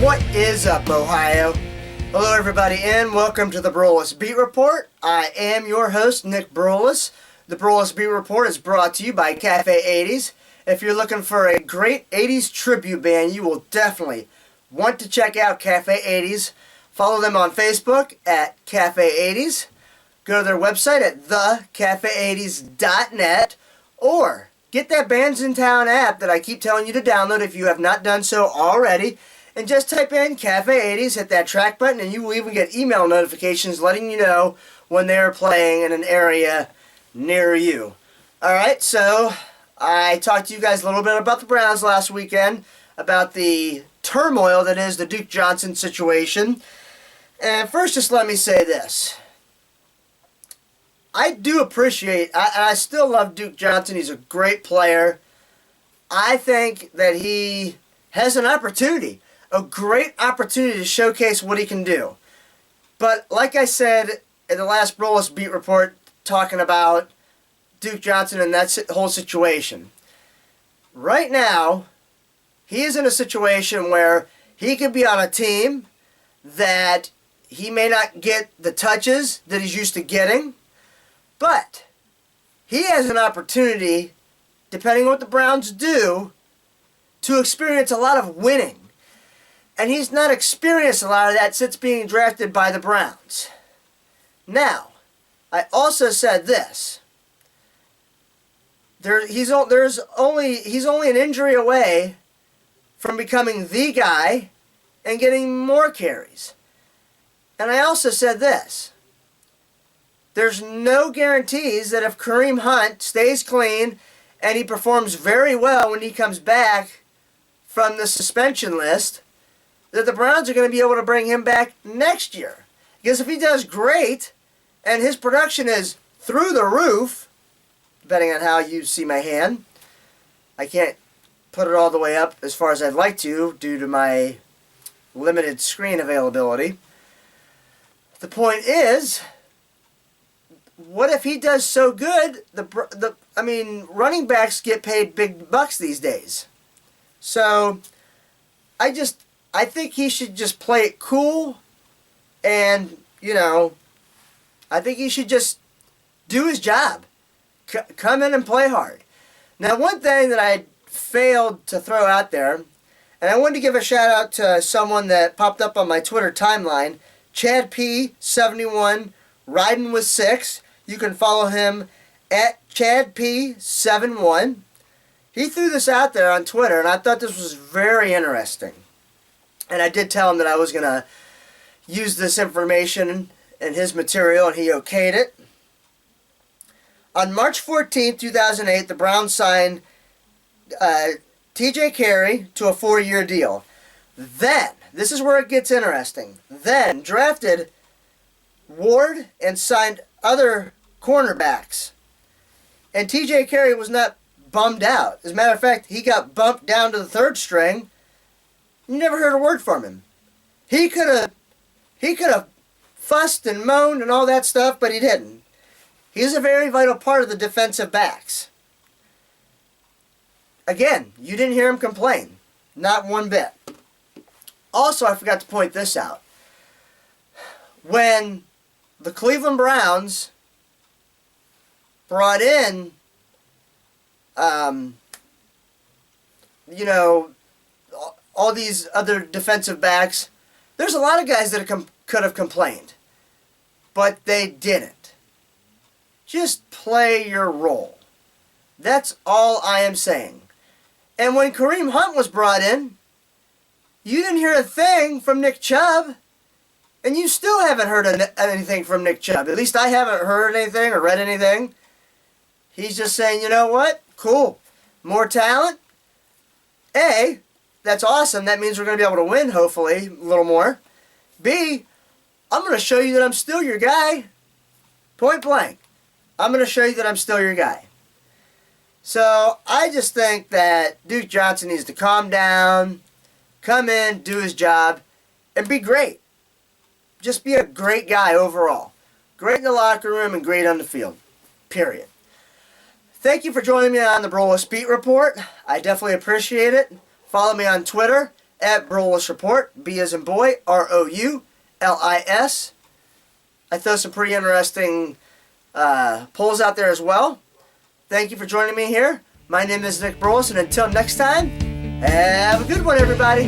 What is up, Ohio? Hello, everybody, and welcome to the Broulis Beat Report. I am your host, Nick Broulis. The Broulis Beat Report is brought to you by Cafe 80s. If you're looking for a great 80s tribute band, you will definitely want to check out Cafe 80s. Follow them on Facebook at Cafe 80s. Go to their website at thecafe80s.net, or get that Bands in Town app that I keep telling you to download if you have not done so already. And just type in Cafe 80s, hit that track button, and you will even get email notifications letting you know when they are playing in an area near you. Alright, so I talked to you guys a little bit about the Browns last weekend, about the turmoil that is the Duke Johnson situation. And first, just let me say this. I do appreciate, I still love Duke Johnson. He's a great player. I think that he has an opportunity. A great opportunity to showcase what he can do. But like I said in the last Broulis Beat Report, talking about Duke Johnson and that whole situation, right now he is in a situation where he could be on a team that he may not get the touches that he's used to getting, but he has an opportunity, depending on what the Browns do, to experience a lot of winning. And he's not experienced a lot of that since being drafted by the Browns. Now, I also said this. He's only an injury away from becoming the guy and getting more carries. And I also said this. There's no guarantees that if Kareem Hunt stays clean and he performs very well when he comes back from the suspension list, that the Browns are going to be able to bring him back next year. Because if he does great, and his production is through the roof, depending on how you see my hand, I can't put it all the way up as far as I'd like to due to my limited screen availability. The point is, what if he does so good? Running backs get paid big bucks these days. So, I think he should just play it cool, and, I think he should just do his job. Come in and play hard. Now, one thing that I failed to throw out there, and I wanted to give a shout out to someone that popped up on my Twitter timeline, Chad P71, Riding with 6. You can follow him at Chad P71. He threw this out there on Twitter, and I thought this was very interesting. And I did tell him that I was going to use this information in his material, and he okayed it. On March 14, 2008, the Browns signed T.J. Carey to a 4-year deal. Then, this is where it gets interesting, then drafted Ward and signed other cornerbacks. And T.J. Carey was not bummed out. As a matter of fact, he got bumped down to the 3rd string. You never heard a word from him. He could have fussed and moaned and all that stuff, but he didn't. He's a very vital part of the defensive backs. Again, you didn't hear him complain. Not one bit. Also, I forgot to point this out. When the Cleveland Browns brought in, all these other defensive backs, there's a lot of guys that could have complained, but they didn't. Just play your role. That's all I am saying. And when Kareem Hunt was brought in, you didn't hear a thing from Nick Chubb, and you still haven't heard anything from Nick Chubb. At least I haven't heard anything or read anything. He's just saying, you know what? Cool. More talent? A, that's awesome. That means we're going to be able to win, hopefully, a little more. B, I'm going to show you that I'm still your guy. Point blank. I'm going to show you that I'm still your guy. So, I just think that Duke Johnson needs to calm down, come in, do his job, and be great. Just be a great guy overall. Great in the locker room and great on the field. Period. Thank you for joining me on the Broulis Beat Report. I definitely appreciate it. Follow me on Twitter at Broulis Report, B as in boy, Roulis. I throw some pretty interesting polls out there as well. Thank you for joining me here. My name is Nick Broulis, and until next time, have a good one, everybody.